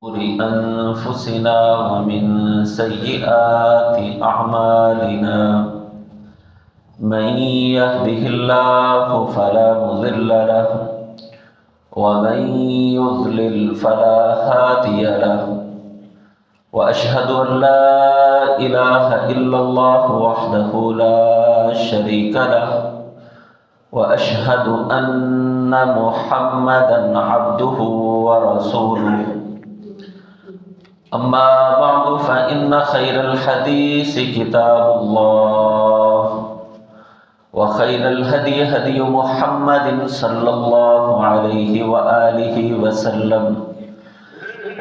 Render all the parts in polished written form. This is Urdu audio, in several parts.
شرور أنفسنا ومن سيئات أعمالنا من يهده الله فلا مضل له ومن يضلل فلا هادي له وأشهد أن لا إله إلا الله وحده لا شريك له وأشهد أن محمدا عبده ورسوله أما بعد فإن خير الحديث كتاب الله وخير الهدي هدي محمد صلى الله عليه وآله وسلم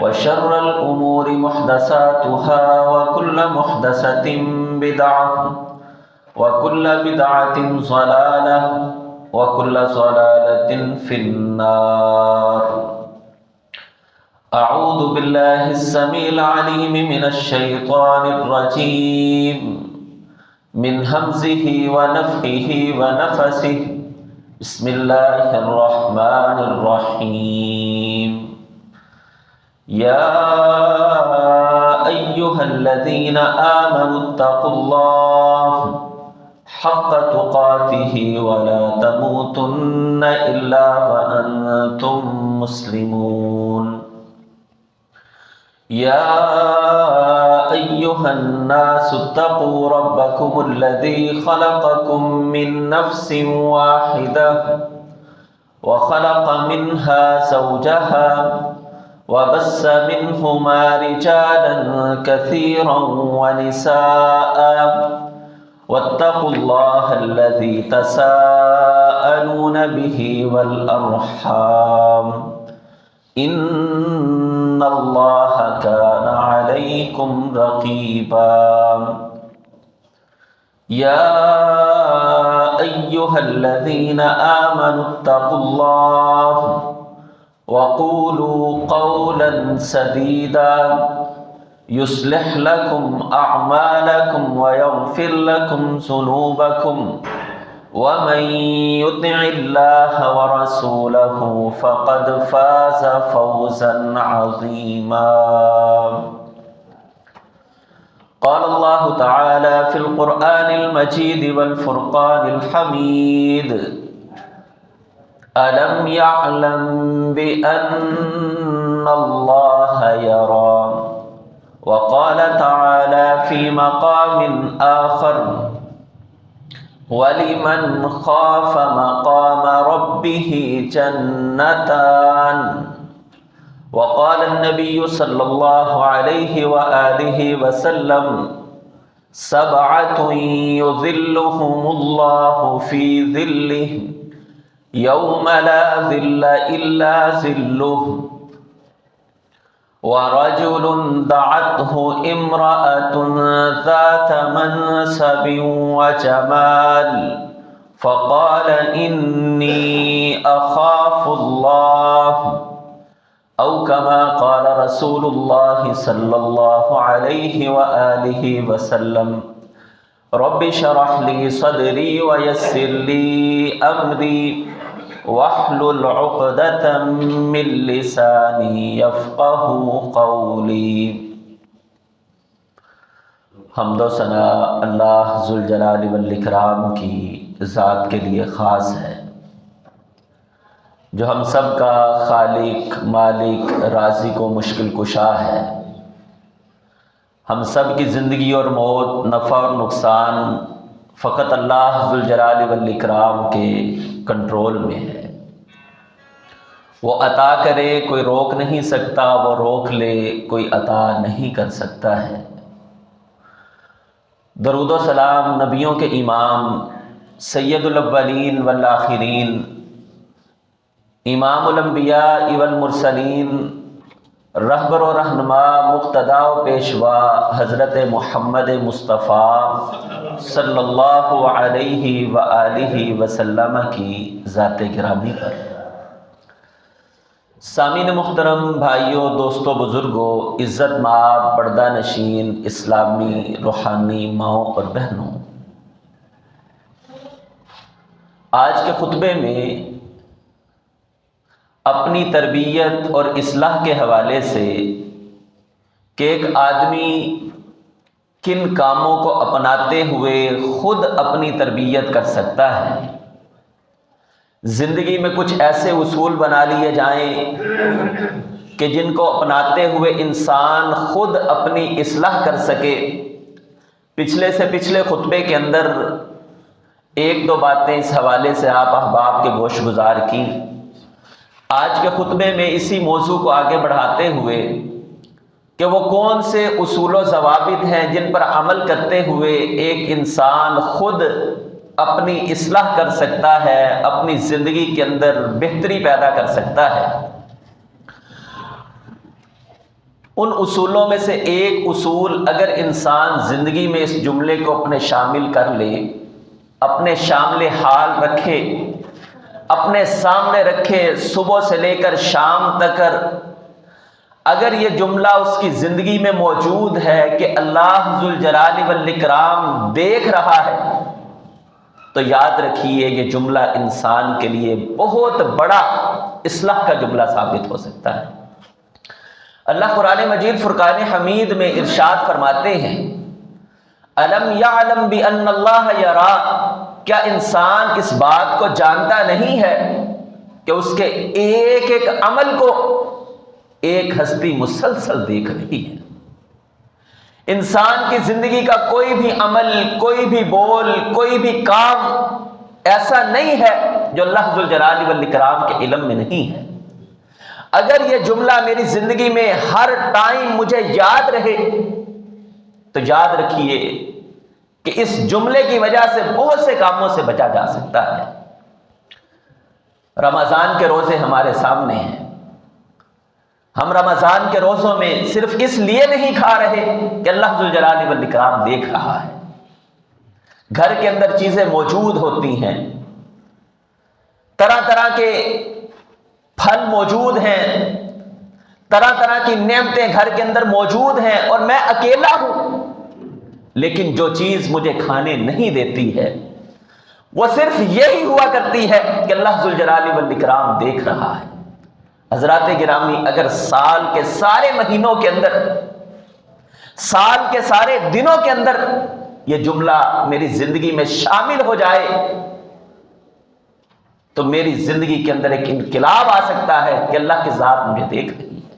وشر الأمور محدثاتها وكل محدثة بدعة وكل بدعة ضلالة وكل ضلالة في النار. أعوذ بالله السميع العليم من الشيطان الرجيم من همزه ونفخه ونفثه. بسم الله الرحمن الرحيم. يا أيها الذين آمنوا اتقوا الله حق تقاته ولا تموتن إلا وأنتم مسلمون. يا أيها الناس اتقوا ربكم الذي خلقكم من نفس واحدة وخلق منها زوجها وبث منهما رجالا كثيرا ونساء واتقوا الله الذي تساءلون به والأرحام إن الله كان عليكم رقيبا. يا أيها الذين آمنوا اتقوا الله وقولوا قولا سديدا يصلح لكم أعمالكم ويغفر لكم ذنوبكم ومن يطع الله ورسوله فقد فاز فوزا عظيما. قال الله تعالى في القرآن المجيد والفرقان الحميد: ألم يعلم بأن الله يرى. وقال تعالى في مقام آخر: ولمن خاف مقام ربه جنتان. وقال النبي صلى الله عليه وآله وسلم: سبعة يظلهم الله في ظله يوم لا ظل إلا ظله. ورجل دعته امرأة ذات منصب وجمال فقال: إني أخاف الله، أو كما قال رسول الله صلى الله عليه وآله وسلم: رب اشرح لي صدري ويسر لي أمري واحلل عقدة من لسانی یفقہوا قولی. حمد و ثنا اللہ ذوالجلال والاکرام کی ذات کے لیے خاص ہے، جو ہم سب کا خالق، مالک، رازق و مشکل کشا ہے. ہم سب کی زندگی اور موت، نفع اور نقصان فقط اللہ ذوالجلال والاکرام کے کنٹرول میں ہے. وہ عطا کرے کوئی روک نہیں سکتا، وہ روک لے کوئی عطا نہیں کر سکتا ہے. درود و سلام نبیوں کے امام، سید الاولین والآخرین، امام الانبیاء والمرسلین، رہبر و رہنما، مقتدا و پیشوا حضرت محمد مصطفیٰ صلی اللہ علیہ وآلہ وسلم کی ذات گرامی پر. سامعین محترم، بھائیوں، دوستوں، بزرگوں، عزت مآب پردہ نشین اسلامی روحانی ماؤں اور بہنوں، آج کے خطبے میں اپنی تربیت اور اصلاح کے حوالے سے کہ ایک آدمی کن کاموں کو اپناتے ہوئے خود اپنی تربیت کر سکتا ہے۔ زندگی میں کچھ ایسے اصول بنا لیے جائیں کہ جن کو اپناتے ہوئے انسان خود اپنی اصلاح کر سکے۔ پچھلے سے پچھلے خطبے کے اندر ایک دو باتیں اس حوالے سے آپ احباب کے گوش گزار کی۔ آج کے خطبے میں اسی موضوع کو آگے بڑھاتے ہوئے کہ وہ کون سے اصول و ضوابط ہیں جن پر عمل کرتے ہوئے ایک انسان خود اپنی اصلاح کر سکتا ہے، اپنی زندگی کے اندر بہتری پیدا کر سکتا ہے۔ ان اصولوں میں سے ایک اصول اگر انسان زندگی میں اس جملے کو اپنے شامل کر لے، اپنے شامل حال رکھے، اپنے سامنے رکھے، صبح سے لے کر شام تک، اگر یہ جملہ اس کی زندگی میں موجود ہے کہ اللہ ذوالجلال والاکرام دیکھ رہا ہے، تو یاد رکھیے یہ جملہ انسان کے لیے بہت بڑا اصلاح کا جملہ ثابت ہو سکتا ہے۔ اللہ قرآن مجید فرقان حمید میں ارشاد فرماتے ہیں، الم یعلم بان اللہ یرا، کیا انسان اس بات کو جانتا نہیں ہے کہ اس کے ایک ایک عمل کو ایک ہستی مسلسل دیکھ رہی ہے۔ انسان کی زندگی کا کوئی بھی عمل، کوئی بھی بول، کوئی بھی کام ایسا نہیں ہے جو اللہ ذوالجلال والاکرام کے علم میں نہیں ہے۔ اگر یہ جملہ میری زندگی میں ہر ٹائم مجھے یاد رہے تو یاد رکھیے کہ اس جملے کی وجہ سے بہت سے کاموں سے بچا جا سکتا ہے۔ رمضان کے روزے ہمارے سامنے ہیں۔ ہم رمضان کے روزوں میں صرف اس لیے نہیں کھا رہے کہ اللہ ذوالجلال والاکرام دیکھ رہا ہے۔ گھر کے اندر چیزیں موجود ہوتی ہیں، طرح طرح کے پھل موجود ہیں، طرح طرح کی نعمتیں گھر کے اندر موجود ہیں، اور میں اکیلا ہوں، لیکن جو چیز مجھے کھانے نہیں دیتی ہے وہ صرف یہی ہوا کرتی ہے کہ اللہ ذوالجلال والاکرام دیکھ رہا ہے۔ حضرات گرامی، اگر سال کے سارے مہینوں کے اندر، سال کے سارے دنوں کے اندر یہ جملہ میری زندگی میں شامل ہو جائے تو میری زندگی کے اندر ایک انقلاب آ سکتا ہے کہ اللہ کی ذات مجھے دیکھ رہی ہے۔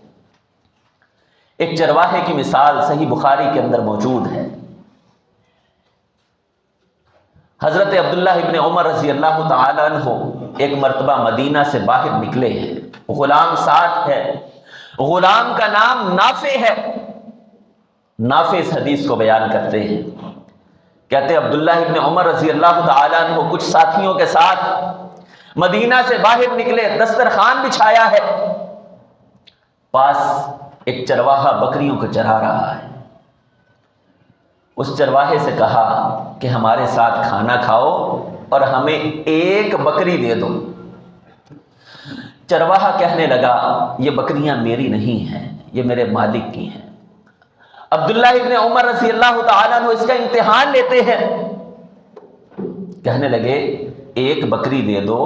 ایک چرواہے کی مثال صحیح بخاری کے اندر موجود ہے۔ حضرت عبداللہ ابن عمر رضی اللہ تعالیٰ عنہ ایک مرتبہ مدینہ سے باہر نکلے ہیں، غلام ساتھ ہے، غلام کا نام نافع ہے۔ نافع اس حدیث کو بیان کرتے ہیں، کہتے ہیں عبداللہ ابن عمر رضی اللہ تعالیٰ عنہ کچھ ساتھیوں کے ساتھ مدینہ سے باہر نکلے، دسترخوان بچھایا ہے، پاس ایک چرواہا بکریوں کو چرا رہا ہے۔ اس چرواہے سے کہا کہ ہمارے ساتھ کھانا کھاؤ اور ہمیں ایک بکری دے دو۔ چرواہا کہنے لگا یہ بکریاں میری نہیں ہیں، یہ میرے مالک کی ہیں۔ عبداللہ ابن عمر رضی اللہ تعالیٰ عنہ اس کا امتحان لیتے ہیں، کہنے لگے ایک بکری دے دو،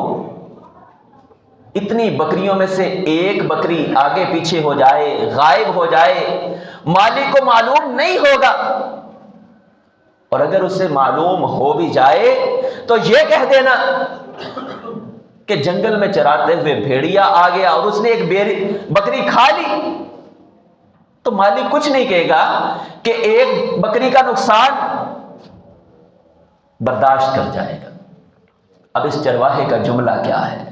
اتنی بکریوں میں سے ایک بکری آگے پیچھے ہو جائے، غائب ہو جائے، مالک کو معلوم نہیں ہوگا، اور اگر اسے معلوم ہو بھی جائے تو یہ کہہ دینا کہ جنگل میں چراتے ہوئے بھیڑیا آ گیا اور اس نے ایک بکری کھا لی، تو مالک کچھ نہیں کہے گا کہ ایک بکری کا نقصان برداشت کر جائے گا۔ اب اس چرواہے کا جملہ کیا ہے؟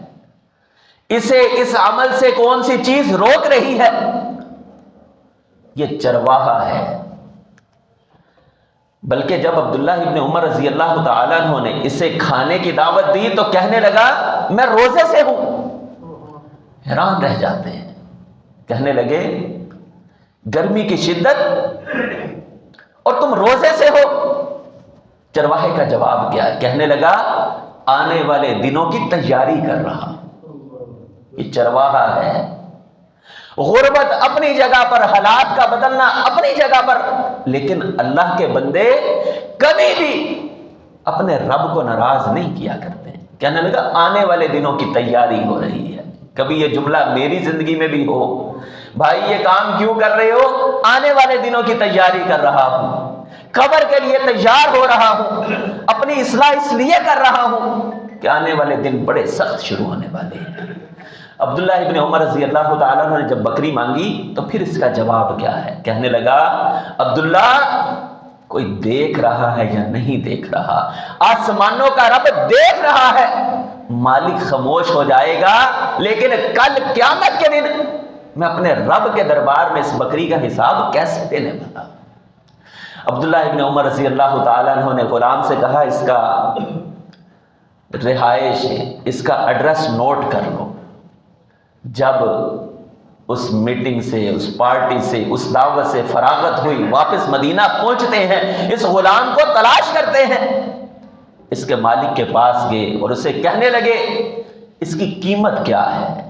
اسے اس عمل سے کون سی چیز روک رہی ہے؟ یہ چرواہا ہے۔ بلکہ جب عبداللہ ابن عمر رضی اللہ تعالیٰ عنہ نے اسے کھانے کی دعوت دی تو کہنے لگا میں روزے سے ہوں۔ حیران رہ جاتے ہیں، کہنے لگے گرمی کی شدت اور تم روزے سے ہو؟ چرواہے کا جواب کیا ہے؟ کہنے لگا آنے والے دنوں کی تیاری کر رہا۔ یہ چرواہا ہے۔ غربت اپنی جگہ پر، حالات کا بدلنا اپنی جگہ پر، لیکن اللہ کے بندے کبھی بھی اپنے رب کو ناراض نہیں کیا کرتے۔ کہنے لگا آنے والے دنوں کی تیاری ہو رہی ہے۔ کبھی یہ جملہ میری زندگی میں بھی ہو، بھائی یہ کام کیوں کر رہے ہو؟ آنے والے دنوں کی تیاری کر رہا ہوں، قبر کے لیے تیار ہو رہا ہوں، اپنی اصلاح اس لیے کر رہا ہوں کہ آنے والے دن بڑے سخت شروع ہونے والے ہیں۔ عبداللہ ابن عمر رضی اللہ تعالیٰ عنہ نے جب بکری مانگی تو پھر اس کا جواب کیا ہے؟ کہنے لگا عبداللہ کوئی دیکھ رہا ہے یا نہیں دیکھ رہا؟ آسمانوں کا رب دیکھ رہا ہے، مالک خاموش ہو جائے گا، لیکن کل قیامت کے دن میں اپنے رب کے دربار میں اس بکری کا حساب کیسے دینے والا؟ عبداللہ ابن عمر رضی اللہ تعالیٰ عنہ نے غلام سے کہا اس کا رہائش ہے، اس کا ایڈریس نوٹ کر لو۔ جب اس میٹنگ سے، اس پارٹی سے، اس دعوت سے فراغت ہوئی، واپس مدینہ پہنچتے ہیں، اس غلام کو تلاش کرتے ہیں، اس کے مالک کے پاس گئے اور اسے کہنے لگے اس کی قیمت کیا ہے؟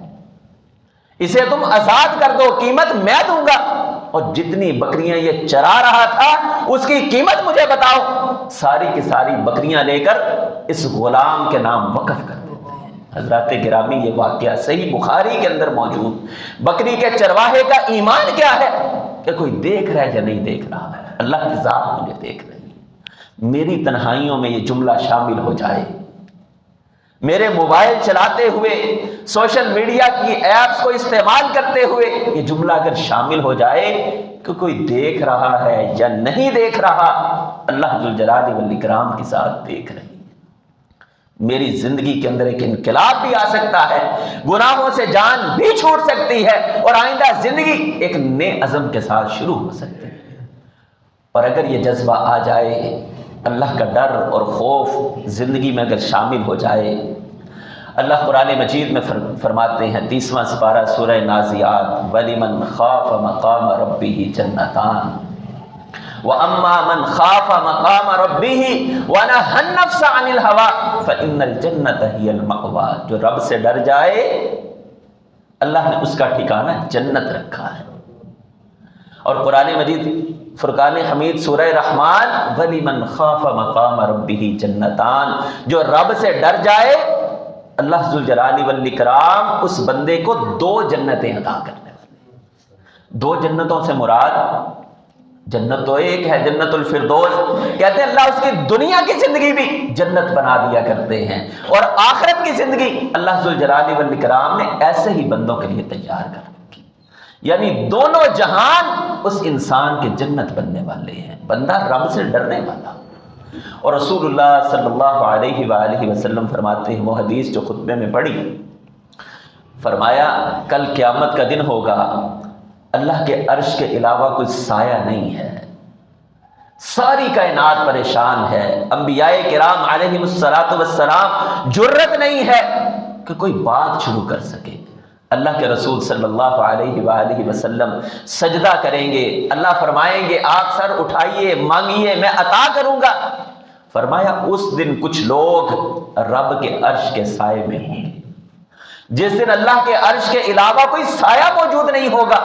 اسے تم آزاد کر دو، قیمت میں دوں گا، اور جتنی بکریاں یہ چرا رہا تھا اس کی قیمت مجھے بتاؤ۔ ساری کی ساری بکریاں لے کر اس غلام کے نام وقف کر دیتے ہیں۔ حضرات گرامی یہ واقعہ صحیح بخاری کے اندر موجود۔ بکری کے چرواہے کا ایمان کیا ہے کہ کوئی دیکھ رہا ہے یا نہیں دیکھ رہا ہے؟ اللہ کی ذات مجھے دیکھ رہی ہے۔ میری تنہائیوں میں یہ جملہ شامل ہو جائے، میرے موبائل چلاتے ہوئے، سوشل میڈیا کی ایپس کو استعمال کرتے ہوئے یہ جملہ اگر شامل ہو جائے کہ کوئی دیکھ رہا ہے یا نہیں دیکھ رہا، اللہ ذوالجلال والاکرام کے ساتھ دیکھ رہی ہے۔ میری زندگی کے اندر ایک انقلاب بھی آ سکتا ہے، گناہوں سے جان بھی چھوٹ سکتی ہے، اور آئندہ زندگی ایک نئے عزم کے ساتھ شروع ہو سکتی ہے۔ اور اگر یہ جذبہ آ جائے، اللہ کا ڈر اور خوف زندگی میں اگر شامل ہو جائے، اللہ قرآن مجید میں فرماتے ہیں 30واں سپارہ سورہ نازعات، وَلِمَنْ خَافَ مَقَامَ رَبِّهِ جَنَّتَانِ وَأَمَّا مَنْ خَافَ مَقَامَ رَبِّهِ وَنَهَى النَّفْسَ عَنِ الْهَوَىٰ فَإِنَّ الْجَنَّةَ هِيَ الْمَأْوَىٰ۔ جو رب سے ڈر جائے اللہ نے اس کا ٹھکانہ جنت رکھا ہے۔ اور قرآن مجید فرقان حمید سورہ رحمان، وَلِمَنْ خَافَ مَقَامَ رَبِّهِ جَنَّتَانِ، جو رب سے ڈر جائے اللہ ذوالجلال والاکرام اس بندے کو 2 جنتیں عطا کرنے والے۔ 2 جنتوں سے مراد جنت تو ایک ہے، جنت الفردوس، کہتے ہیں اللہ اس کی دنیا کی زندگی بھی جنت بنا دیا کرتے ہیں، اور آخرت کی زندگی اللہ ذوالجلال والاکرام نے ایسے ہی بندوں کے لیے تیار کر رکھی، یعنی دونوں جہان اس انسان کے جنت بننے والے ہیں، بندہ رب سے ڈرنے والا۔ اور رسول اللہ صلی اللہ علیہ وآلہ وسلم فرماتے ہیں، وہ حدیث جو خطبے میں پڑھی، فرمایا کل قیامت کا دن ہوگا، اللہ کے عرش کے علاوہ کوئی سایہ نہیں ہے، ساری کائنات پریشان ہے، انبیاء کرام علیہم السلام جرت نہیں ہے کہ کوئی بات شروع کر سکے۔ اللہ کے رسول صلی اللہ علیہ وآلہ وسلم سجدہ کریں گے، اللہ فرمائیں گے آپ سر اٹھائیے، مانگیے، میں عطا کروں گا۔ فرمایا اس دن کچھ لوگ رب کے عرش کے سائے میں ہوں گے، جس دن اللہ کے عرش کے علاوہ کوئی سایہ موجود نہیں ہوگا۔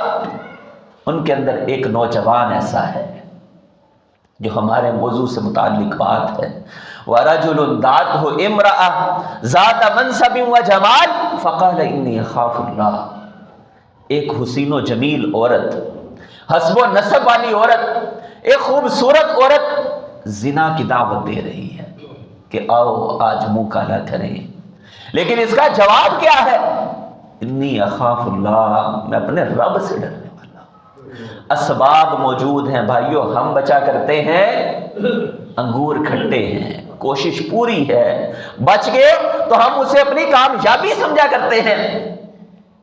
ان کے اندر ایک نوجوان ایسا ہے جو ہمارے موضوع سے متعلق بات ہے، وَرَجُلٌ دَعَتْهُ امْرَأَةٌ ذَاتَ مَنْصَبٍ وَجَمَالٍ فَقَالَ إِنِّي أَخَافُ اللَّهَ۔ ایک حسین و جمیل عورت، حسب و نسب والی عورت، ایک خوبصورت عورت زنا کی دعوت دے رہی ہے کہ آؤ آج منہ کالا کریں، لیکن اس کا جواب کیا ہے؟ انی اخاف اللہ، میں اپنے رب سے ڈرنے والا ہوں۔ اسباب موجود ہیں بھائیو، ہم بچا کرتے ہیں، انگور کھٹے ہیں، کوشش پوری ہے، بچ گئے تو ہم اسے اپنی کامیابی سمجھا کرتے ہیں،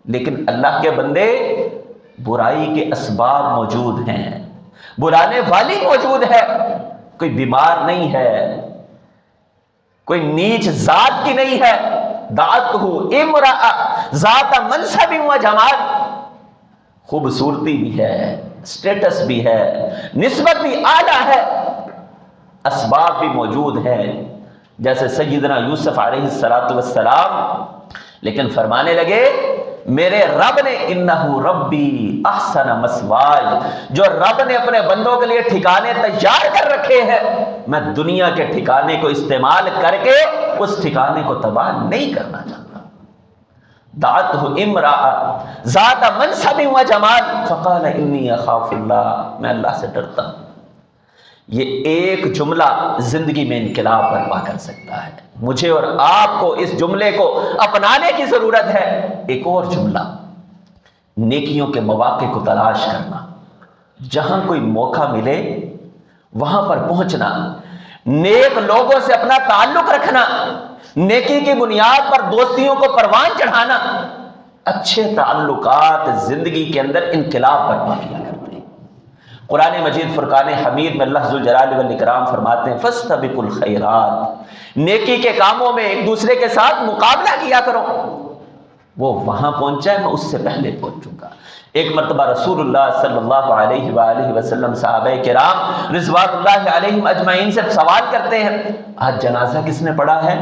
لیکن اللہ کے بندے برائی کے اسباب موجود ہیں، برانے والی موجود ہے، کوئی بیمار نہیں ہے، کوئی نیچ ذات کی نہیں ہے، دعتہ امرأ ذات منصب و جمال، خوبصورتی بھی ہے، سٹیٹس بھی ہے، نسبت بھی اعلیٰ ہے، اسباب بھی موجود ہیں، جیسے سیدنا یوسف علیہ السلام، لیکن فرمانے لگے میرے رب نے انہ ربی احسن مثواج، جو رب نے اپنے بندوں کے لیے ٹھکانے تیار کر رکھے ہیں، میں دنیا کے ٹھکانے کو استعمال کر کے اس ٹھکانے کو تباہ نہیں کرنا چاہتا۔ دعته امرأة ذات منصب و جمال فقال انی اخاف اللہ، میں اللہ سے ڈرتا ہوں۔ یہ ایک جملہ زندگی میں انقلاب برپا کر سکتا ہے۔ مجھے اور آپ کو اس جملے کو اپنانے کی ضرورت ہے۔ ایک اور جملہ، نیکیوں کے مواقع کو تلاش کرنا، جہاں کوئی موقع ملے وہاں پر پہنچنا، نیک لوگوں سے اپنا تعلق رکھنا، نیکی کی بنیاد پر دوستیوں کو پروان چڑھانا۔ اچھے تعلقات زندگی کے اندر انقلاب برپا کیا کرتے ہیں۔ قرآن مجید فرقان حمید میں اللہ ذوالجلال والاکرام فرماتے ہیں فاستبقوا الخیرات، نیکی کے کاموں میں ایک دوسرے کے ساتھ مقابلہ کیا کرو۔ وہ وہاں پہنچا ہے، میں اس سے پہلے پہنچوں گا۔ ایک مرتبہ رسول اللہ صلی اللہ علیہ وآلہ وسلم صحابہ کرام رضوان اللہ علیہم اجمعین سے سوال کرتے ہیں، آج جنازہ کس نے پڑھا ہے؟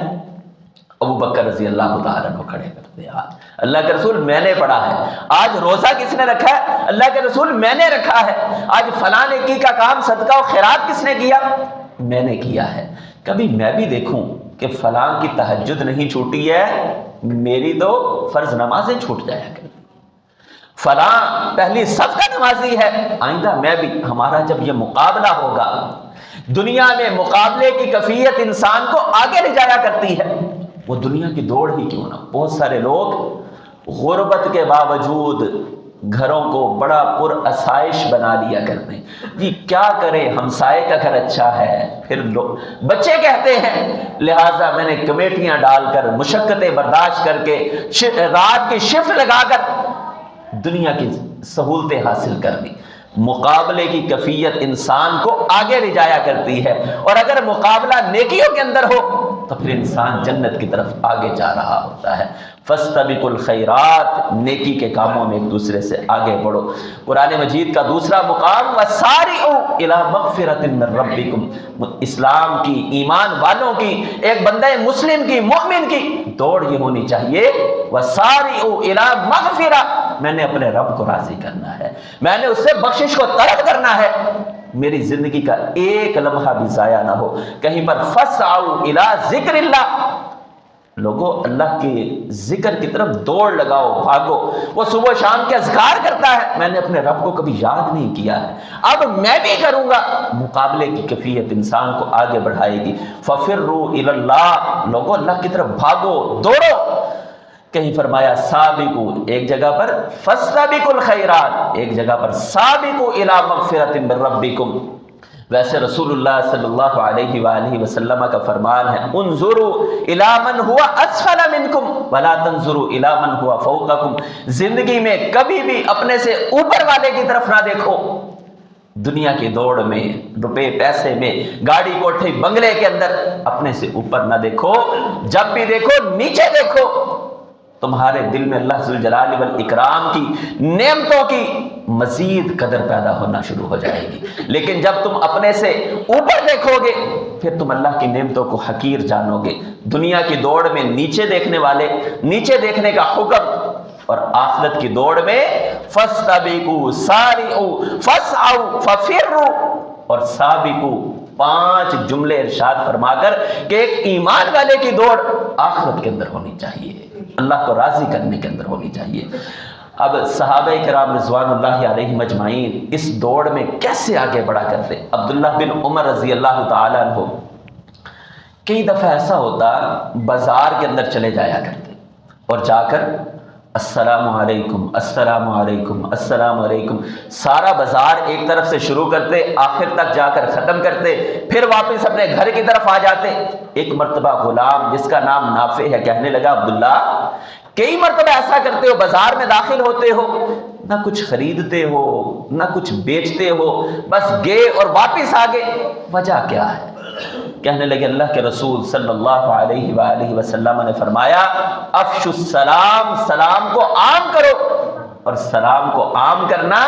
ابو بکر رضی اللہ تعالیٰ عنہ کھڑے کرتے ہیں، آج اللہ کے رسول میں نے پڑھا ہے۔ آج روزہ کس نے رکھا ہے؟ اللہ کے رسول میں نے رکھا ہے۔ آج فلاں نیکی کا کام صدقہ و خیرات کس نے کیا؟ میں نے کیا ہے۔ کبھی میں بھی دیکھوں کہ فلاں کی تہجد نہیں چھوٹی ہے، میری تو فرض نمازیں چھوٹ جایا کریں، فلاں پہلی صف کا نمازی ہے، آئندہ میں بھی۔ ہمارا جب یہ مقابلہ ہوگا، دنیا میں مقابلے کی کیفیت انسان کو آگے لے جایا کرتی ہے، وہ دنیا کی دوڑ ہی کیوں نہ۔ بہت سارے لوگ غربت کے باوجود گھروں کو بڑا پر آسائش بنا لیا کرتے ہیں، جی کیا کریں، ہمسائے کا گھر اچھا ہے، پھر لوگ بچے کہتے ہیں لہٰذا میں نے کمیٹیاں ڈال کر، مشقتیں برداشت کر کے، رات کی شفٹ لگا کر دنیا کی سہولتیں حاصل کر لی۔ مقابلے کی کیفیت انسان کو آگے لے جایا کرتی ہے، اور اگر مقابلہ نیکیوں کے اندر ہو تو پھر انسان جنت کی طرف آگے جا رہا ہوتا ہے۔ فاستبقوا الخیرات، نیکی کے کاموں میں ایک دوسرے سے آگے بڑھو۔ قرآن مجید کا دوسرا مقام وسارعوا الی مغفرۃ من ربکم، اسلام کی، ایمان والوں کی، ایک بندہ مسلم کی، مومن کی دوڑ یہ ہونی چاہیے وسارعوا الی مغفرہ، میں نے اپنے رب کو راضی کرنا ہے، میں نے اس سے بخشش کو طلب کرنا ہے، میری زندگی کا ایک لمحہ بھی ضائع نہ ہو۔ کہیں پر فسعوا الی ذکر اللہ، لوگوں اللہ کے ذکر کی طرف دوڑ لگاؤ، بھاگو۔ وہ صبح شام کے اذکار کرتا ہے، میں نے اپنے رب کو کبھی یاد نہیں کیا ہے، اب میں بھی کروں گا۔ مقابلے کی کیفیت انسان کو آگے بڑھائے گی۔ ففروا الی اللہ، لوگوں اللہ کی طرف بھاگو، دوڑو۔ کہیں فرمایا سابقوا، ایک جگہ پر فاستبقوا الخیرات، ایک جگہ پر سابقوا الی مغفرۃ من ربکم۔ ویسے رسول اللہ صلی اللہ علیہ وآلہ وسلم کا فرمان ہے انظروا الی من هو اسفل منکم ولا تنظروا الی من هو فوقکم، زندگی میں کبھی بھی اپنے سے اوپر والے کی طرف نہ دیکھو۔ دنیا کی دوڑ میں، روپے پیسے میں، گاڑی کوٹھے بنگلے کے اندر اپنے سے اوپر نہ دیکھو، جب بھی دیکھو نیچے دیکھو۔ تمہارے دل میں اللہ ذوالجلال والاکرام کی نعمتوں کی مزید قدر پیدا ہونا شروع ہو جائے گی۔ لیکن جب تم اپنے سے اوپر دیکھو گے پھر تم اللہ کی نعمتوں کو حقیر جانو گے۔ دنیا کی دوڑ میں نیچے دیکھنے والے، نیچے دیکھنے کا حکم، اور آخرت کی دوڑ میں فاستبقوا سارعوا فاسعوا ففروا اور سابقوا، 5 جملے ارشاد فرما کر کہ ایک ایمان والے کی دوڑ آخرت کے اندر ہونی چاہیے، اللہ کو راضی کرنے کے اندر ہونی چاہیے۔ اب صحابہ کرام رضوان اللہ علیہم اجمعین اس دوڑ میں کیسے آگے بڑھا کرتے؟ عبداللہ بن عمر رضی اللہ تعالیٰ عنہ کئی دفعہ ایسا ہوتا بازار کے اندر چلے جایا کرتے اور جا کر السلام علیکم السلام علیکم السلام علیکم، سارا بازار ایک طرف سے شروع کرتے، آخر تک جا کر ختم کرتے، پھر واپس اپنے گھر کی طرف آ جاتے۔ ایک مرتبہ غلام جس کا نام نافع ہے کہنے لگا عبداللہ کئی مرتبہ ایسا کرتے ہو، بازار میں داخل ہوتے ہو، نہ کچھ خریدتے ہو نہ کچھ بیچتے ہو، بس گئے اور واپس آ گئے، وجہ کیا ہے؟ کہنے لگے اللہ کے رسول صلی اللہ علیہ وآلہ وسلم نے فرمایا افشوا السلام، سلام کو عام کرو، اور سلام کو عام کرنا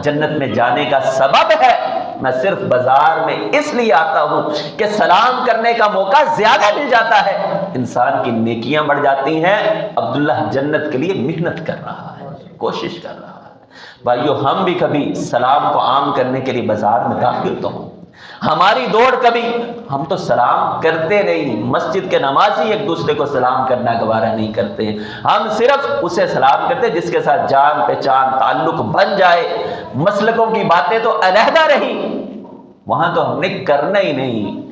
جنت میں جانے کا سبب ہے۔ میں صرف بازار میں اس لیے آتا ہوں کہ سلام کرنے کا موقع زیادہ مل جاتا ہے، انسان کی نیکیاں بڑھ جاتی ہیں۔ عبداللہ جنت کے لیے محنت کر رہا ہے، کوشش کر رہا ہے۔ بھائیو ہم بھی کبھی سلام کو عام کرنے کے لیے بازار میں داخل تو ہوں، ہماری دوڑ کبھی، ہم تو سلام کرتے نہیں، مسجد کے نمازی ایک دوسرے کو سلام کرنا گوارہ نہیں کرتے، ہم صرف اسے سلام کرتے جس کے ساتھ جان پہچان تعلق بن جائے۔ مسلکوں کی باتیں تو علیحدہ رہی، وہاں تو ہم نے کرنا ہی نہیں،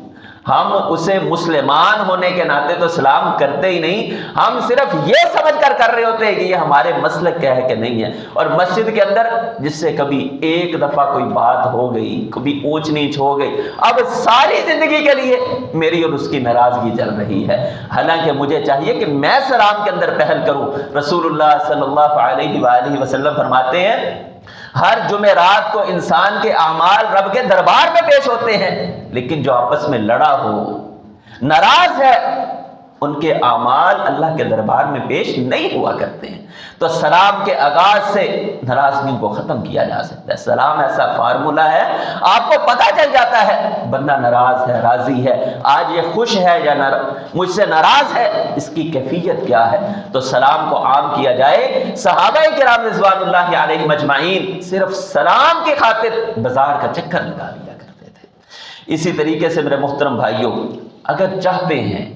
ہم اسے مسلمان ہونے کے ناطے تو سلام کرتے ہی نہیں، ہم صرف یہ سمجھ کر رہے ہوتے ہیں کہ یہ ہمارے مسلک کا ہے کہ نہیں ہے۔ اور مسجد کے اندر جس سے کبھی ایک دفعہ کوئی بات ہو گئی، کبھی اونچ نیچ ہو گئی، اب ساری زندگی کے لیے میری اور اس کی ناراضگی چل رہی ہے، حالانکہ مجھے چاہیے کہ میں سلام کے اندر پہل کروں۔ رسول اللہ صلی اللہ علیہ وآلہ وسلم فرماتے ہیں ہر جمعرات کو انسان کے اعمال رب کے دربار میں پیش ہوتے ہیں، لیکن جو آپس میں لڑا ہو، ناراض ہے، ان کے اعمال اللہ کے دربار میں پیش نہیں ہوا کرتے ہیں۔ تو سلام کے آغاز سے ناراضگیوں کو ختم کیا جا سکتا ہے۔ سلام ایسا فارمولہ ہے، آپ کو پتہ چل جاتا ہے بندہ ناراض ہے، راضی ہے، آج یہ خوش ہے یا مجھ سے ناراض ہے، اس کی کیفیت کیا ہے۔ تو سلام کو عام کیا جائے۔ صحابہ کرام رضوان اللہ علیہم اجمعین صرف سلام کی خاطر بازار کا چکر لگا لیا کرتے تھے۔ اسی طریقے سے میرے محترم بھائیوں، اگر چاہتے ہیں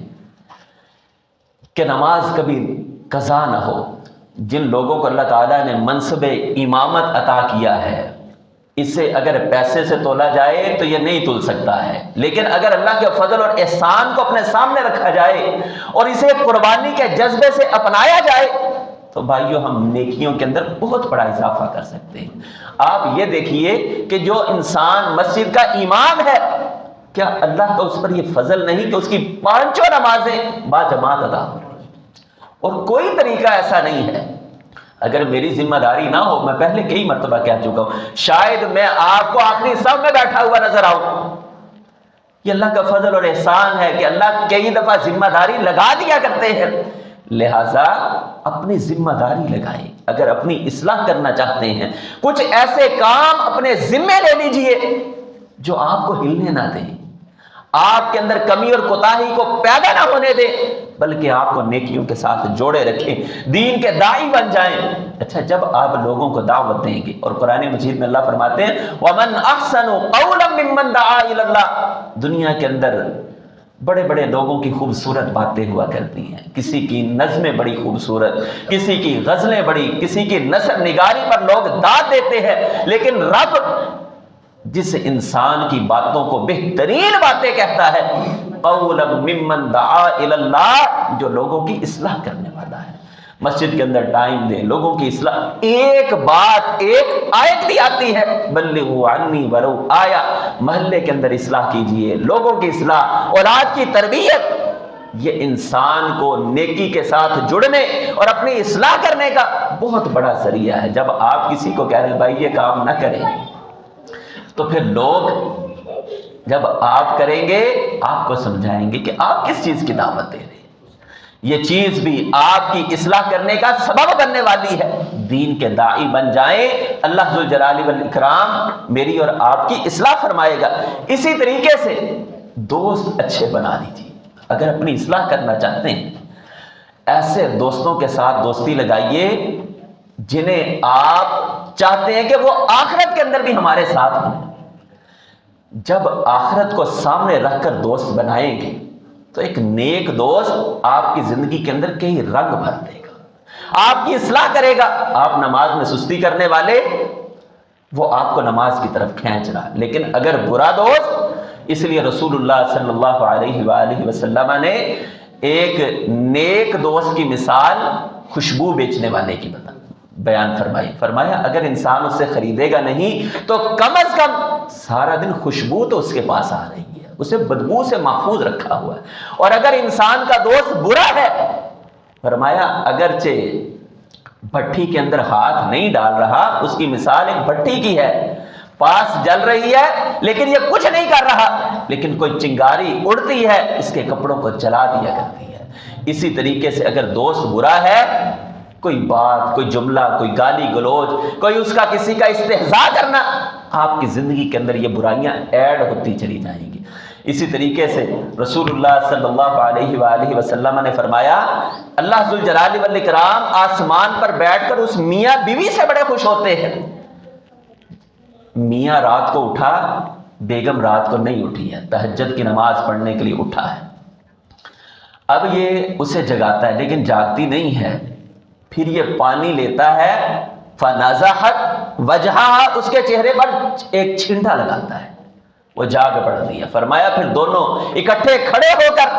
کہ نماز کبھی قضا نہ ہو، جن لوگوں کو اللہ تعالیٰ نے منصب امامت عطا کیا ہے، اسے اگر پیسے سے تولا جائے تو یہ نہیں تول سکتا ہے، لیکن اگر اللہ کے فضل اور احسان کو اپنے سامنے رکھا جائے اور اسے قربانی کے جذبے سے اپنایا جائے تو بھائیو ہم نیکیوں کے اندر بہت بڑا اضافہ کر سکتے ہیں۔ آپ یہ دیکھیے کہ جو انسان مسجد کا امام ہے، کیا اللہ کا اس پر یہ فضل نہیں کہ اس کی پانچوں نمازیں باجماعت ادا ہو رہی ہیں؟ اور کوئی طریقہ ایسا نہیں ہے، اگر میری ذمہ داری نہ ہو، میں پہلے کئی مرتبہ کہہ چکا ہوں، شاید میں آپ کو آخری صف میں بیٹھا ہوا نظر آؤں۔ یہ اللہ کا فضل اور احسان ہے کہ اللہ کئی دفعہ ذمہ داری لگا دیا کرتے ہیں، لہٰذا اپنی ذمہ داری لگائیں۔ اگر اپنی اصلاح کرنا چاہتے ہیں، کچھ ایسے کام اپنے ذمے لے لیجئے جو آپ کو ہلنے نہ دیں، آپ کے اندر کمی اور کوتاہی کو پیدا نہ ہونے دیں، بلکہ آپ کو نیکیوں کے ساتھ جوڑے رکھیں، دین کے داعی بن جائیں۔ اچھا، جب آپ لوگوں کو دعوت دیں گے، اور قرآن مجید میں اللہ فرماتے ہیں وَمَنْ أَحْسَنُ قَوْلًا مِّمَّنْ دَعَا إِلَى اللَّهِ، دنیا کے اندر بڑے بڑے لوگوں کی خوبصورت باتیں ہوا کرتی ہیں، کسی کی نظمیں بڑی خوبصورت، کسی کی غزلیں بڑی، کسی کی نثر نگاری پر لوگ داد دیتے ہیں، لیکن رب جس انسان کی باتوں کو بہترین باتیں کہتا ہے، قولا ممن دعا الی اللہ، جو لوگوں کی اصلاح کرنے والا ہے۔ مسجد کے اندر ٹائم دیں، لوگوں کی اصلاح، ایک بات، ایک آیت بھی آتی ہے بلغوا عنی ولو آیا، محلے کے اندر اصلاح کیجئے، لوگوں کی اصلاح، اولاد کی تربیت، یہ انسان کو نیکی کے ساتھ جڑنے اور اپنی اصلاح کرنے کا بہت بڑا ذریعہ ہے۔ جب آپ کسی کو کہہ رہے ہیں بھائی یہ کام نہ کریں، تو پھر لوگ جب آپ کریں گے آپ کو سمجھائیں گے کہ آپ کس چیز کی دعوت دے رہے ہیں، یہ چیز بھی آپ کی اصلاح کرنے کا سبب بننے والی ہے۔ دین کے داعی بن جائیں، اللہ ذوالجلال والاکرام میری اور آپ کی اصلاح فرمائے گا۔ اسی طریقے سے دوست اچھے بنا لیجیے، اگر اپنی اصلاح کرنا چاہتے ہیں ایسے دوستوں کے ساتھ دوستی لگائیے جنہیں آپ چاہتے ہیں کہ وہ آخرت کے اندر بھی ہمارے ساتھ ہوں۔ جب آخرت کو سامنے رکھ کر دوست بنائیں گے تو ایک نیک دوست آپ کی زندگی کے اندر کئی رنگ بھر دے گا، آپ کی اصلاح کرے گا۔ آپ نماز میں سستی کرنے والے، وہ آپ کو نماز کی طرف کھینچ رہا، لیکن اگر برا دوست، اس لیے رسول اللہ صلی اللہ علیہ وآلہ وسلم نے ایک نیک دوست کی مثال خوشبو بیچنے والے کی بیان فرمائی، فرمایا اگر انسان اس سے خریدے گا نہیں تو کم از کم سارا دن خوشبو تو اس کے پاس آ رہی ہے، اسے بدبو سے محفوظ رکھا ہوا ہے۔ اور اگر انسان کا دوست برا ہے، فرمایا اگرچہ بھٹی کے اندر ہاتھ نہیں ڈال رہا، اس کی مثال ایک بھٹی کی ہے، پاس جل رہی ہے لیکن یہ کچھ نہیں کر رہا، لیکن کوئی چنگاری اڑتی ہے اس کے کپڑوں کو جلا دیا کرتی ہے۔ اسی طریقے سے اگر دوست برا ہے، کوئی بات، کوئی جملہ، کوئی گالی گلوچ، کوئی اس کا کسی کا استہزاء کرنا، آپ کی زندگی کے اندر یہ برائیاں ایڈ ہوتی چلی جائیں گی۔ اسی طریقے سے رسول اللہ صلی اللہ علیہ وآلہ وسلم نے فرمایا اللہ ذوالجلال والاکرام آسمان پر بیٹھ کر اس میاں بیوی سے بڑے خوش ہوتے ہیں۔ میاں رات کو اٹھا بیگم رات کو نہیں اٹھی ہے، تہجد کی نماز پڑھنے کے لیے اٹھا ہے، اب یہ اسے جگاتا ہے لیکن جاگتی نہیں ہے، پھر یہ پانی لیتا ہے، فنزحت وجہها، اس کے چہرے پر ایک چھینٹا لگاتا ہے، وہ جاگ پڑتی ہے۔ فرمایا پھر دونوں اکٹھے کھڑے ہو کر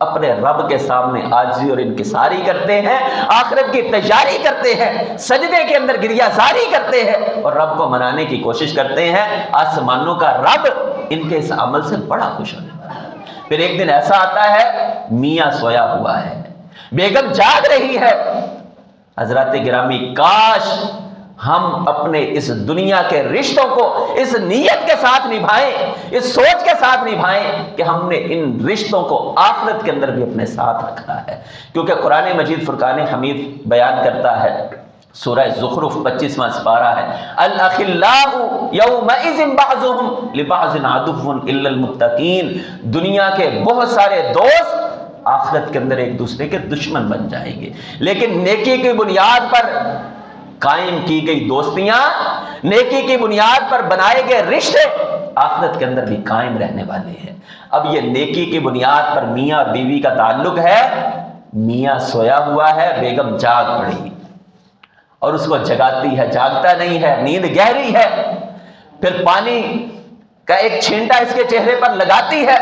اپنے رب کے سامنے عاجزی اور انکساری کرتے ہیں، آخرت کی تیاری کرتے ہیں، سجدے کے اندر گریہ زاری کرتے ہیں اور رب کو منانے کی کوشش کرتے ہیں۔ آسمانوں کا رب ان کے اس عمل سے بڑا خوش ہونے والا ہے۔ پھر ایک دن ایسا آتا ہے، میاں سویا ہوا ہے، بیگم جاگ رہی ہے۔ حضرات گرامی، کاش ہم اپنے اس دنیا کے رشتوں کو اس نیت کے ساتھ نبھائیں، اس سوچ کے ساتھ نبھائیں کہ ہم نے ان رشتوں کو آخرت کے اندر بھی اپنے ساتھ رکھا ہے، کیونکہ قرآن مجید فرقان حمید بیان کرتا ہے، سورہ زخرف 25واں سپارہ ہے، الاخلاء یومئذ بعضهم لبعض عدو الا المتقین، دنیا کے بہت سارے دوست آخرت کے اندر ایک دوسرے کے دشمن بن جائیں گے، لیکن نیکی کی بنیاد پر قائم کی گئی دوستیاں، نیکی کی بنیاد پر بنائے گئے رشتے آخرت کے اندر بھی قائم رہنے والے ہیں۔ اب یہ نیکی کی بنیاد پر میاں اور بیوی کا تعلق ہے، میاں سویا ہوا ہے، بیگم جاگ پڑی اور اس کو جگاتی ہے، جاگتا نہیں ہے، نیند گہری ہے، پھر پانی کا ایک چھینٹا اس کے چہرے پر لگاتی ہے،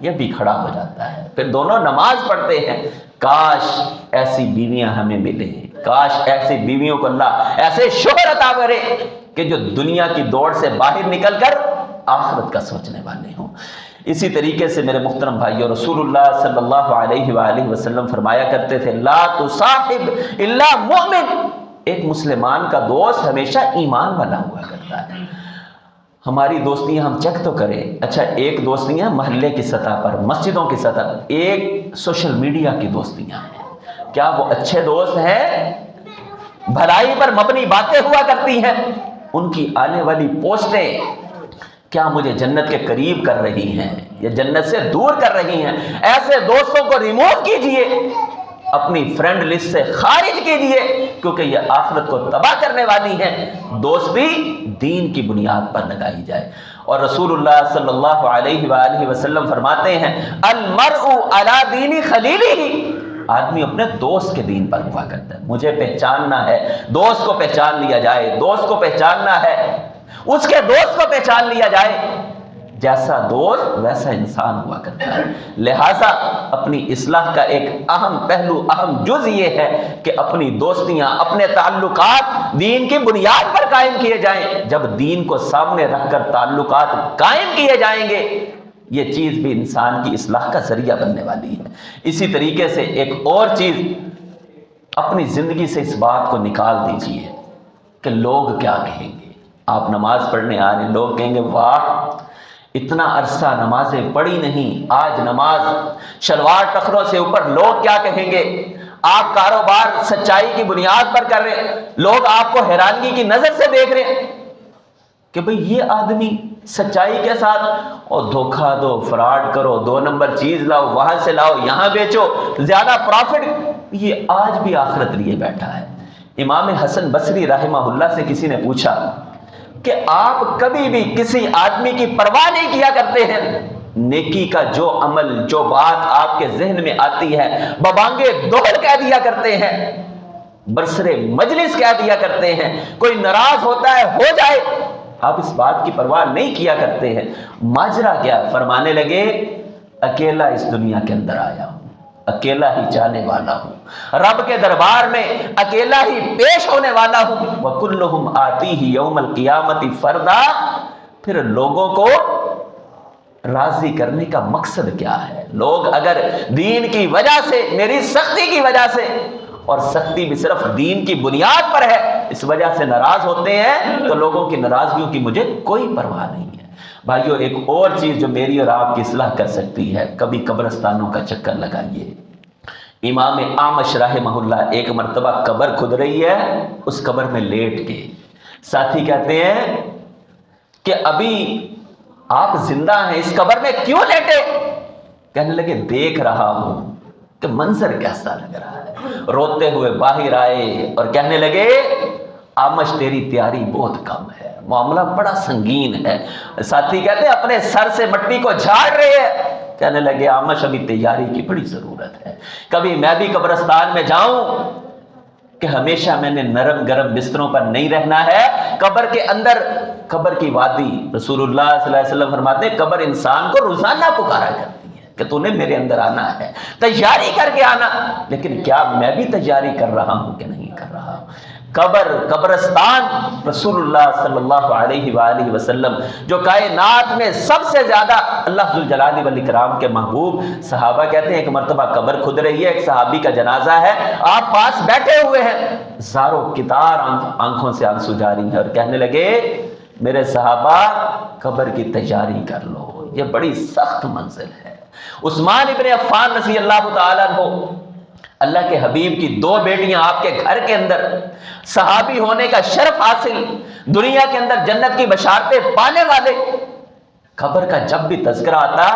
یہ بھی کھڑا ہو جاتا ہے، پھر دونوں نماز پڑھتے ہیں۔ کاش ایسی بیویاں ہمیں ملے، کاش ایسی بیویوں کو اللہ ایسے شوہر عطا کرے کہ جو دنیا کی دوڑ سے باہر نکل کر آخرت کا سوچنے والے ہوں۔ اسی طریقے سے میرے محترم بھائیو، رسول اللہ صلی اللہ علیہ وآلہ وسلم فرمایا کرتے تھے، لا تصاحب الا مؤمن، ایک مسلمان کا دوست ہمیشہ ایمان والا ہوا کرتا ہے۔ ہماری دوستیاں ہم چیک تو کریں، اچھا ایک دوستیاں محلے کی سطح پر، مسجدوں کی سطح پر، ایک سوشل میڈیا کی دوستیاں ہیں، کیا وہ اچھے دوست ہیں؟ بھلائی پر مبنی باتیں ہوا کرتی ہیں، ان کی آنے والی پوسٹیں کیا مجھے جنت کے قریب کر رہی ہیں یا جنت سے دور کر رہی ہیں؟ ایسے دوستوں کو ریموو کیجئے، اپنی فرینڈ لسٹ سے خارج کیجئے، کیونکہ یہ آخرت کو تباہ کرنے والی ہیں۔ دوستی دین کی بنیاد پر لگائی جائے، اور رسول اللہ صلی اللہ علیہ وآلہ وسلم فرماتے ہیں، المرء علی دین خلیلہ، آدمی اپنے دوست کے دین پر ہوا کرتا ہے۔ مجھے پہچاننا ہے، دوست کو پہچان لیا جائے، دوست کو پہچاننا ہے، اس کے دوست کو پہچان لیا جائے، جیسا دوست ویسا انسان ہوا کرتا ہے۔ لہٰذا اپنی اصلاح کا ایک اہم پہلو، اہم جز یہ ہے کہ اپنی دوستیاں، اپنے تعلقات دین کی بنیاد پر قائم کیے جائیں۔ جب دین کو سامنے رکھ کر تعلقات قائم کیے جائیں گے، یہ چیز بھی انسان کی اصلاح کا ذریعہ بننے والی ہے۔ اسی طریقے سے ایک اور چیز، اپنی زندگی سے اس بات کو نکال دیجئے کہ لوگ کیا کہیں گے۔ آپ نماز پڑھنے آ رہے ہیں، لوگ کہیں گے واہ اتنا عرصہ نمازیں پڑھی نہیں، آج نماز شلوار ٹخروں سے اوپر، لوگ کیا کہیں گے؟ آپ کاروبار سچائی کی بنیاد پر کر رہے ہیں، لوگ آپ کو حیرانگی کی نظر سے دیکھ رہے ہیں کہ بھئی یہ آدمی سچائی کے ساتھ، اور دھوکہ دو، فراڈ کرو، 2 نمبر چیز لاؤ، وہاں سے لاؤ، یہاں بیچو، زیادہ پروفٹ، یہ آج بھی آخرت لیے بیٹھا ہے۔ امام حسن بصری رحمہ اللہ سے کسی نے پوچھا کہ آپ کبھی بھی کسی آدمی کی پرواہ نہیں کیا کرتے ہیں؟ نیکی کا جو عمل، جو بات آپ کے ذہن میں آتی ہے، ببانگے دوہل کہہ دیا کرتے ہیں، برسرے مجلس کہہ دیا کرتے ہیں، کوئی ناراض ہوتا ہے ہو جائے، آپ اس بات کی پرواہ نہیں کیا کرتے ہیں۔ ماجرا کیا؟ فرمانے لگے، اکیلا اس دنیا کے اندر آیا ہوں، اکیلا ہی جانے والا ہوں، رب کے دربار میں اکیلا ہی پیش ہونے والا ہوں، وَكُلُّهُمْ آتِيهِ يَوْمَ الْقِيَامَةِ فَرْدًا۔ پھر لوگوں کو راضی کرنے کا مقصد کیا ہے؟ لوگ اگر دین کی وجہ سے، میری سختی کی وجہ سے، اور سختی بھی صرف دین کی بنیاد پر ہے، اس وجہ سے ناراض ہوتے ہیں، تو لوگوں کی ناراضگیوں کی مجھے کوئی پرواہ نہیں ہے۔ بھائیو، ایک اور چیز جو میری اور آپ کی اصلاح کر سکتی ہے، کبھی قبرستانوں کا چکر لگائیے۔ امام اعمش رحمہ اللہ ایک مرتبہ قبر کھد رہی ہے، اس قبر میں لیٹ کے ساتھی کہتے ہیں کہ ابھی آپ زندہ ہیں، اس قبر میں کیوں لیٹے؟ کہنے لگے دیکھ رہا ہوں کہ منظر کیسا لگ رہا ہے۔ روتے ہوئے باہر آئے اور کہنے لگے آمش تیری تیاری بہت کم ہے، معاملہ بڑا سنگین ہے۔ ساتھی کہتے ہیں اپنے سر سے مٹی کو جھاڑ رہے ہیں، کہنے لگے آمش ابھی تیاری کی بڑی ضرورت ہے۔ کبھی میں بھی قبرستان میں جاؤں کہ ہمیشہ میں نے نرم گرم بستروں پر نہیں رہنا ہے، قبر کے اندر، قبر کی وادی، رسول اللہ صلی اللہ علیہ وسلم فرماتے ہیں قبر انسان کو روزانہ پکارا کرتی ہے کہ تو نے میرے اندر آنا ہے، تیاری کر کے آنا۔ لیکن کیا میں بھی تیاری کر رہا ہوں کہ نہیں کر رہا ہوں؟ قبرستان، رسول اللہ صلی اللہ علیہ وآلہ وسلم جو کائنات میں سب سے زیادہ اللہ ذوالجلال والاکرام کے محبوب، صحابہ کہتے ہیں ایک مرتبہ قبر کھد رہی ہے، ایک صحابی کا جنازہ ہے، آپ پاس بیٹھے ہوئے ہیں، زاروں کتار آنکھوں سے آنسو جاری ہیں، اور کہنے لگے میرے صحابہ قبر کی تیاری کر لو، یہ بڑی سخت منزل ہے۔ عثمان ابن عفان رضی اللہ تعالیٰ عنہ، اللہ کے حبیب کی 2 بیٹیاں آپ کے گھر کے اندر، صحابی ہونے کا شرف حاصل، دنیا کے اندر جنت کی بشارتیں پانے والے، قبر کا جب بھی تذکرہ آتا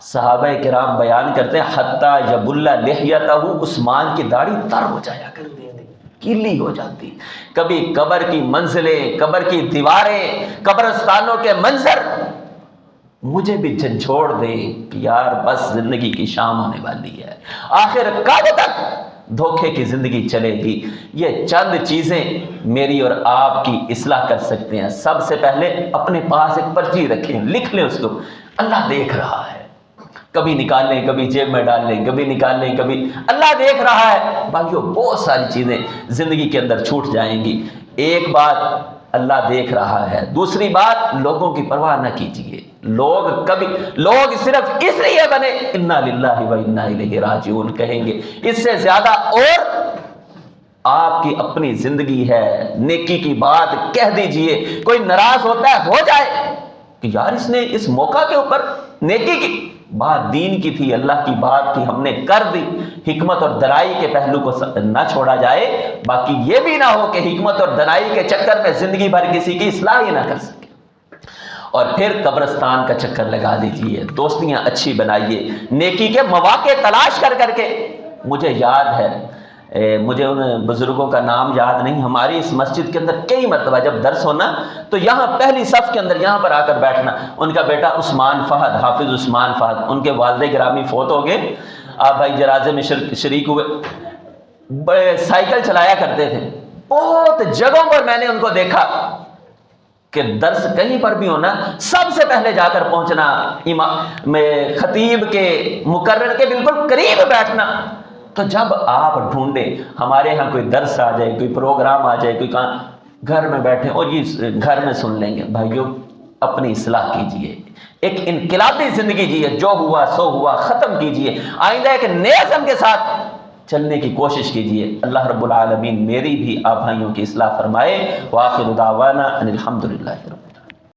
صحابہ کرام بیان کرتے ہیں حتیٰ یبل لحیتہ، عثمان کی داڑھی تر ہو جایا کرتی تھی، کیلی ہو جاتی۔ کبھی قبر کی منزلیں، قبر کی دیواریں، قبرستانوں کے منظر مجھے بھی جھنجھوڑ دے کہ یار بس زندگی کی شام ہونے والی ہے، آخر کب تک دھوکے کی زندگی چلے گی؟ یہ چند چیزیں میری اور آپ کی اصلاح کر سکتے ہیں۔ سب سے پہلے اپنے پاس ایک پرچی رکھیں، لکھ لیں اس کو، اللہ دیکھ رہا ہے، کبھی نکال لیں، کبھی جیب میں ڈال لیں، کبھی نکال لیں، کبھی اللہ دیکھ رہا ہے۔ بھائیو بہت ساری چیزیں زندگی کے اندر چھوٹ جائیں گی۔ ایک بات اللہ دیکھ رہا ہے، دوسری بات لوگوں کی پرواہ نہ کیجیے۔ لوگ صرف اس لیے بنے انا للہ و انا الیہ راجعون کہیں گے، اس سے زیادہ اور آپ کی اپنی زندگی ہے، نیکی کی بات کہہ دیجئے۔ کوئی ناراض ہوتا ہے ہو جائے کہ یار اس نے اس موقع کے اوپر نیکی کی بات، دین کی تھی، اللہ کی بات تھی، ہم نے کر دی۔ حکمت اور دنائی کے پہلو کو نہ چھوڑا جائے، باقی یہ بھی نہ ہو کہ حکمت اور دنائی کے چکر میں زندگی بھر کسی کی اصلاح ہی نہ کر سکے۔ اور پھر قبرستان کا چکر لگا دیجئے، دوستیاں اچھی بنائیے، نیکی کے مواقع تلاش کر کے۔ مجھے یاد ہے، مجھے ان بزرگوں کا نام یاد نہیں، ہماری اس مسجد کے اندر کئی مرتبہ جب درس ہونا تو یہاں پہلی صف کے اندر یہاں پر آ کر بیٹھنا۔ ان کا بیٹا عثمان فہد، حافظ عثمان فہد، ان کے والد گرامی فوت ہو گئے، آپ بھائی جنازے میں شریک ہوئے، بڑے سائیکل چلایا کرتے تھے۔ بہت جگہوں پر میں نے ان کو دیکھا کہ درس کہیں پر بھی ہونا سب سے پہلے جا کر پہنچنا، امام میں خطیب کے مقرر کے بالکل قریب بیٹھنا۔ تو جب آپ ڈھونڈے ہمارے ہاں کوئی درس آ جائے، کوئی پروگرام آ جائے، کوئی کہاں گھر میں بیٹھے اور یہ گھر میں سن لیں گے، بھائیو اپنی اصلاح کیجئے، ایک انقلابی زندگی جیے، جو ہوا سو ہوا ختم کیجئے، آئندہ ایک نئے عزم کے ساتھ چلنے کی کوشش کیجئے۔ اللہ رب العالمین میری بھی آپ بھائیوں کی اصلاح فرمائے۔ وآخر دعوانا ان الحمدللہ۔